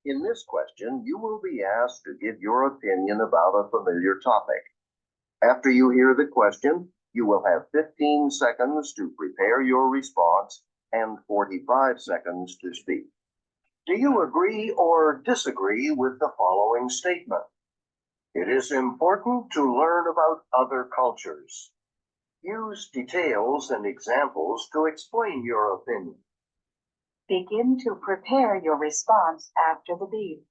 In this question, you will be asked to give your opinion about a familiar topic. After you hear the question, you will have 15 seconds to prepare your response and 45 seconds to speak. Do you agree or disagree with the following statement? It is important to learn about other cultures. Use details and examples to explain your opinion. Begin to prepare your response after the beep.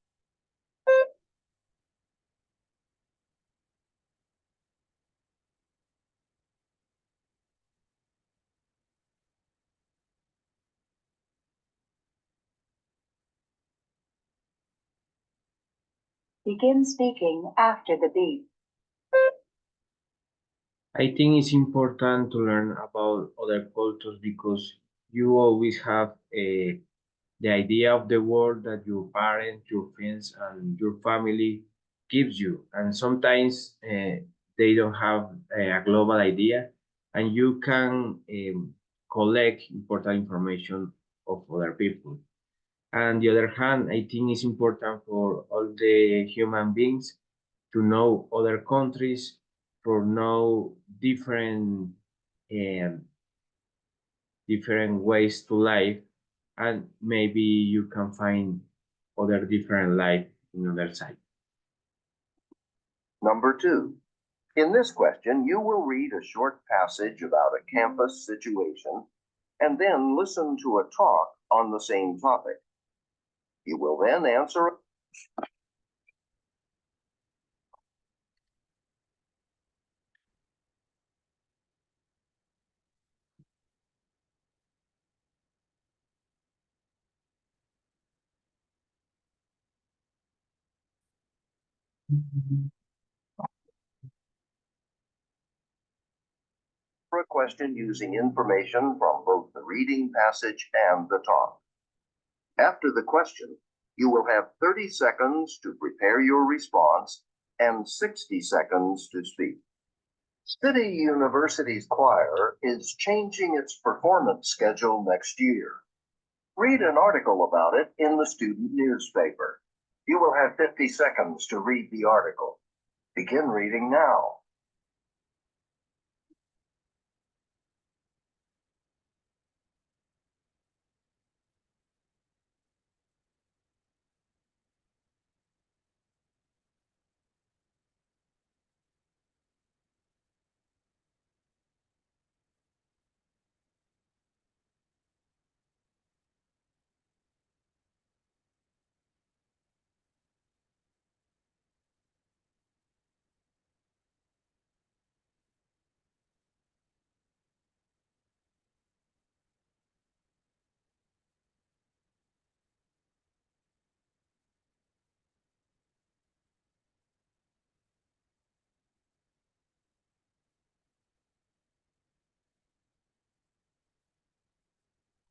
Begin speaking after the beep. I think it's important to learn about other cultures because you always have the idea of the world that your parents, your friends, and your family gives you. And sometimes they don't have a global idea, and you can collect important information of other people. On the other hand, I think it's important for all the human beings to know other countries, for know um, different ways to live, and maybe you can find other different life in other side. Number 2. In this question, you will read a short passage about a campus situation and then listen to a talk on the same topic. You will then answer. A question using information from both the reading passage and the talk. After the question, you will have 30 seconds to prepare your response and 60 seconds to speak. City University's choir is changing its performance schedule next year. Read an article about it in the student newspaper. You will have 50 seconds to read the article. Begin reading now.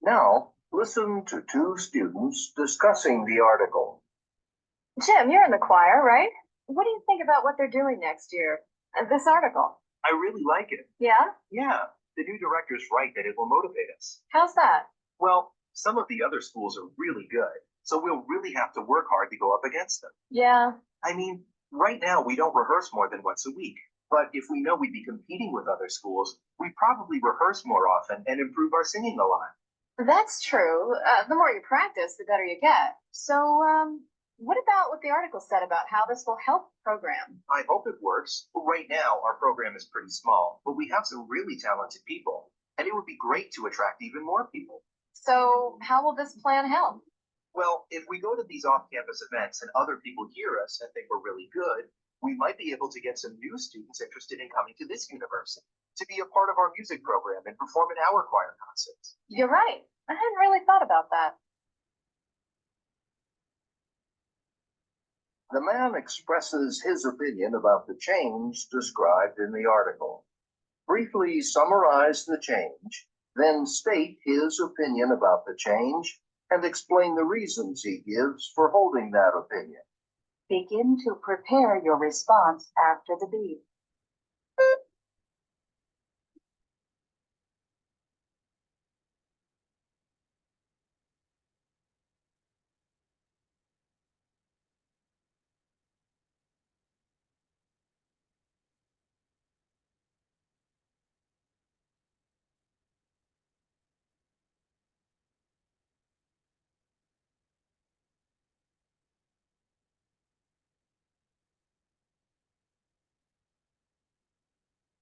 Now, listen to two students discussing the article. Jim, you're in the choir, right? What do you think about what they're doing next year? This article. I really like it. Yeah? Yeah, the new director's right that it will motivate us. How's that? Well, some of the other schools are really good, so we'll really have to work hard to go up against them. Yeah. I mean, right now we don't rehearse more than once a week, but if we know we'd be competing with other schools, we probably rehearse more often and improve our singing a lot. That's true. The more you practice, the better you get. So, what about what the article said about how this will help the program? I hope it works. Right now, our program is pretty small, but we have some really talented people, and it would be great to attract even more people. So, how will this plan help? Well, if we go to these off-campus events and other people hear us and think we're really good, we might be able to get some new students interested in coming to this university to be a part of our music program and perform in our choir concerts. You're right. I hadn't really thought about that. The man expresses his opinion about the change described in the article. Briefly summarize the change, then state his opinion about the change and explain the reasons he gives for holding that opinion. Begin to prepare your response after the beep.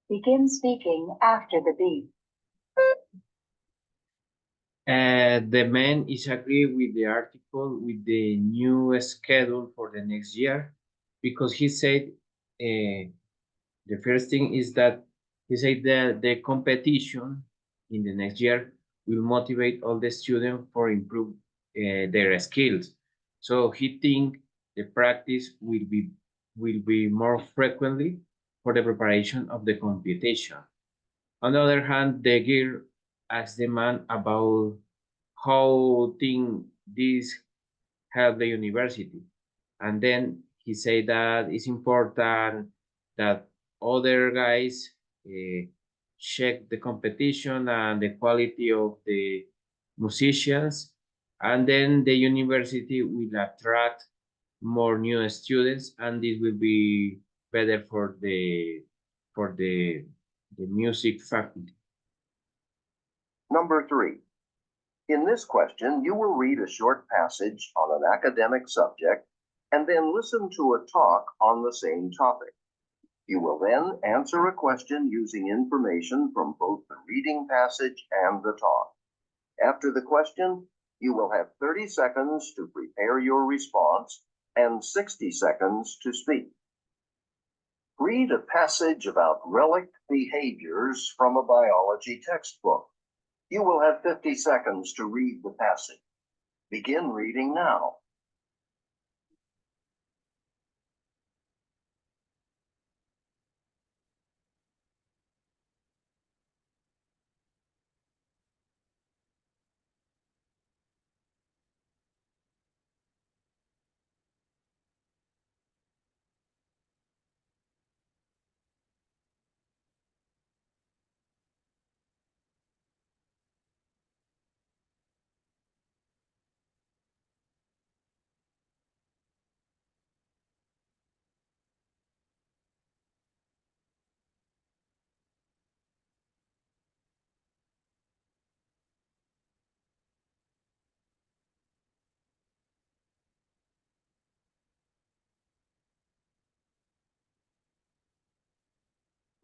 Begin speaking after the beep. The man is agree with the article with the new schedule for the next year because he said the first thing is that he said that the competition in the next year will motivate all the students for improve their skills. So he think the practice will be more frequently for the preparation of the competition. On the other hand, the girl asked the man about how think this help the university. And then he said that it's important that other guys check the competition and the quality of the musicians, and then the university will attract more new students, and this will be better for the music faculty. Number 3. In this question, you will read a short passage on an academic subject and then listen to a talk on the same topic. You will then answer a question using information from both the reading passage and the talk. After the question, you will have 30 seconds to prepare your response and 60 seconds to speak. Read a passage about relict behaviors from a biology textbook. You will have 50 seconds to read the passage. Begin reading now.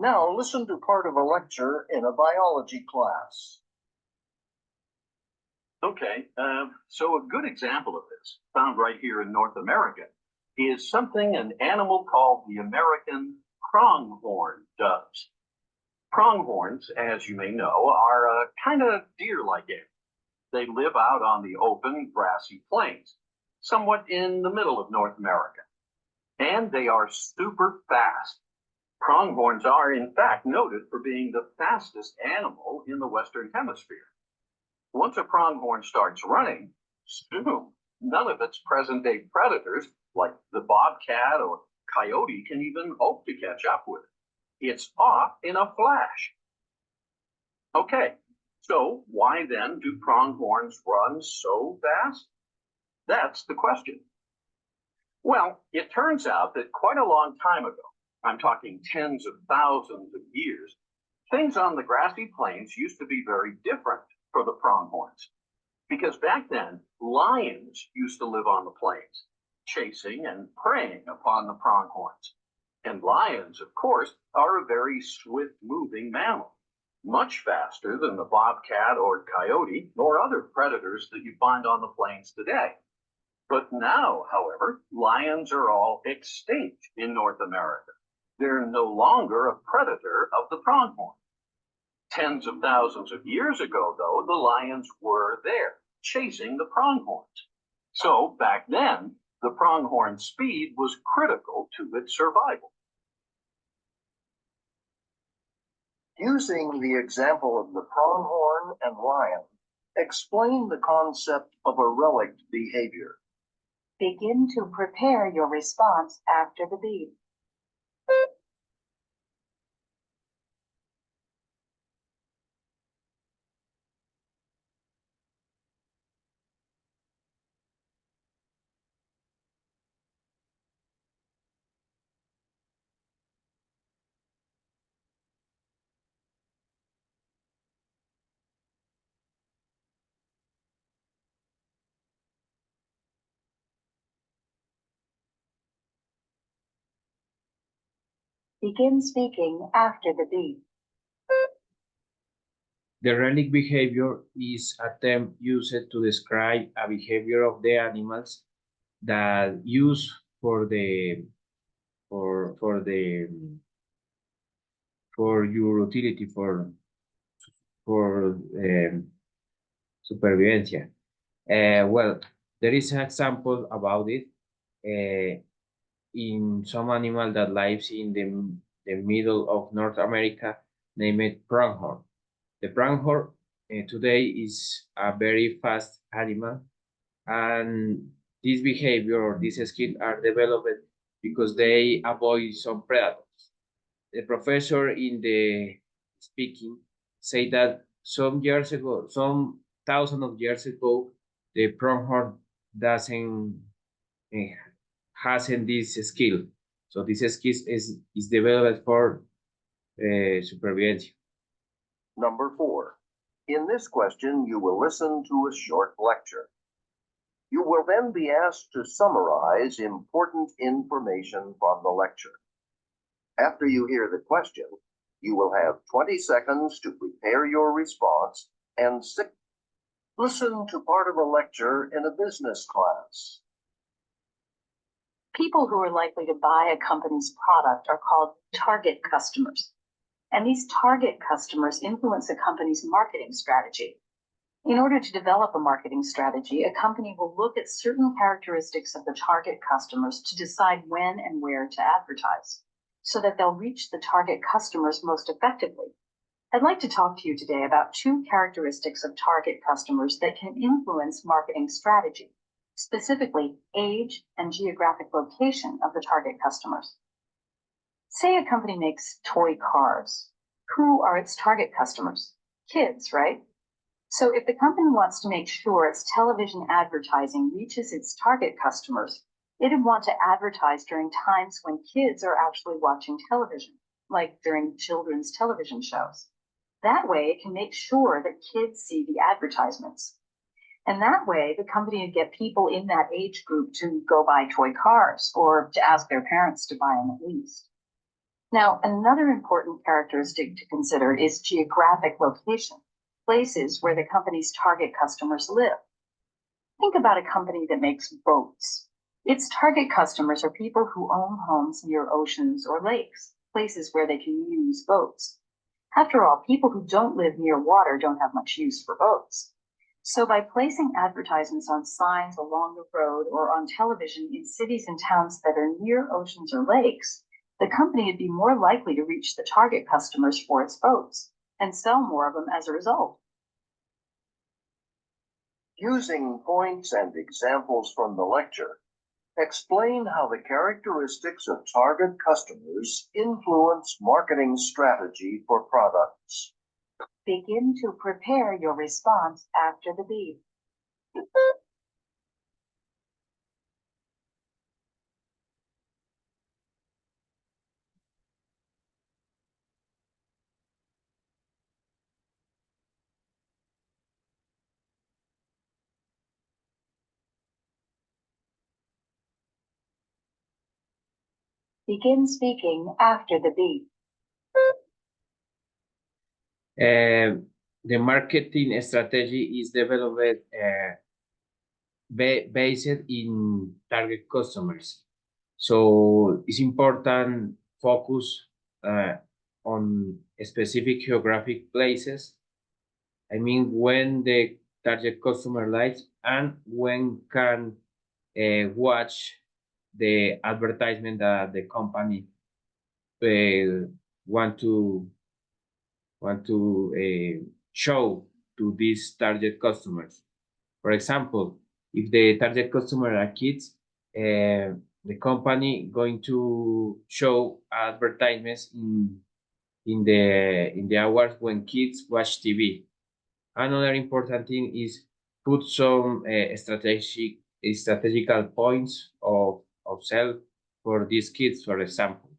Now listen to part of a lecture in a biology class. Okay, so a good example of this, found right here in North America, is an animal called the American pronghorn does. Pronghorns, as you may know, are a kind of deer-like animal. They live out on the open, grassy plains, somewhat in the middle of North America. And they are super fast. Pronghorns are, in fact, noted for being the fastest animal in the Western Hemisphere. Once a pronghorn starts running, soon, none of its present-day predators, like the bobcat or coyote, can even hope to catch up with it. It's off in a flash. Okay, so why then do pronghorns run so fast? That's the question. Well, it turns out that quite a long time ago, I'm talking tens of thousands of years, things on the grassy plains used to be very different for the pronghorns. Because back then, lions used to live on the plains, chasing and preying upon the pronghorns. And lions, of course, are a very swift-moving mammal, much faster than the bobcat or coyote or other predators that you find on the plains today. But now, however, lions are all extinct in North America. They're no longer a predator of the pronghorn. Tens of thousands of years ago, though, the lions were there, chasing the pronghorns. So back then, the pronghorn's speed was critical to its survival. Using the example of the pronghorn and lion, explain the concept of a relict behavior. Begin to prepare your response after the beep. Begin speaking after the beep. The relic behavior is a term used to describe a behavior of the animals that use for your utility for supervivencia. Well, there is an example about it in some animal that lives in the middle of North America named pronghorn. The pronghorn today is a very fast animal, and this behavior or these skills are developed because they avoid some predators. The professor in the speaking say that some years ago, some thousands of years ago, the pronghorn doesn't hasn't this skill. So this skill is developed for supervivencia. Number 4. In this question, you will listen to a short lecture. You will then be asked to summarize important information from the lecture. After you hear the question, you will have 20 seconds to prepare your response and listen to part of a lecture in a business class. People who are likely to buy a company's product are called target customers. And these target customers influence a company's marketing strategy. In order to develop a marketing strategy, a company will look at certain characteristics of the target customers to decide when and where to advertise, so that they'll reach the target customers most effectively. I'd like to talk to you today about 2 characteristics of target customers that can influence marketing strategy, specifically age and geographic location of the target customers. Say a company makes toy cars. Who are its target customers? Kids, right? So if the company wants to make sure its television advertising reaches its target customers, it'd want to advertise during times when kids are actually watching television, like during children's television shows. That way, it can make sure that kids see the advertisements. And that way, the company would get people in that age group to go buy toy cars or to ask their parents to buy them at least. Now, another important characteristic to consider is geographic location, places where the company's target customers live. Think about a company that makes boats. Its target customers are people who own homes near oceans or lakes, places where they can use boats. After all, people who don't live near water don't have much use for boats. So by placing advertisements on signs along the road or on television in cities and towns that are near oceans or lakes, the company would be more likely to reach the target customers for its boats and sell more of them as a result. Using points and examples from the lecture, explain how the characteristics of target customers influence marketing strategy for products. Begin to prepare your response after the beep. Begin speaking after the beep. The marketing strategy is developed based in target customers. So it's important focus on specific geographic places. I mean, when the target customer likes and when can watch the advertisement that the company want to show to these target customers. For example, if the target customer are kids, the company going to show advertisements in the hours when kids watch TV. Another important thing is put some strategical points of sale for these kids, for example.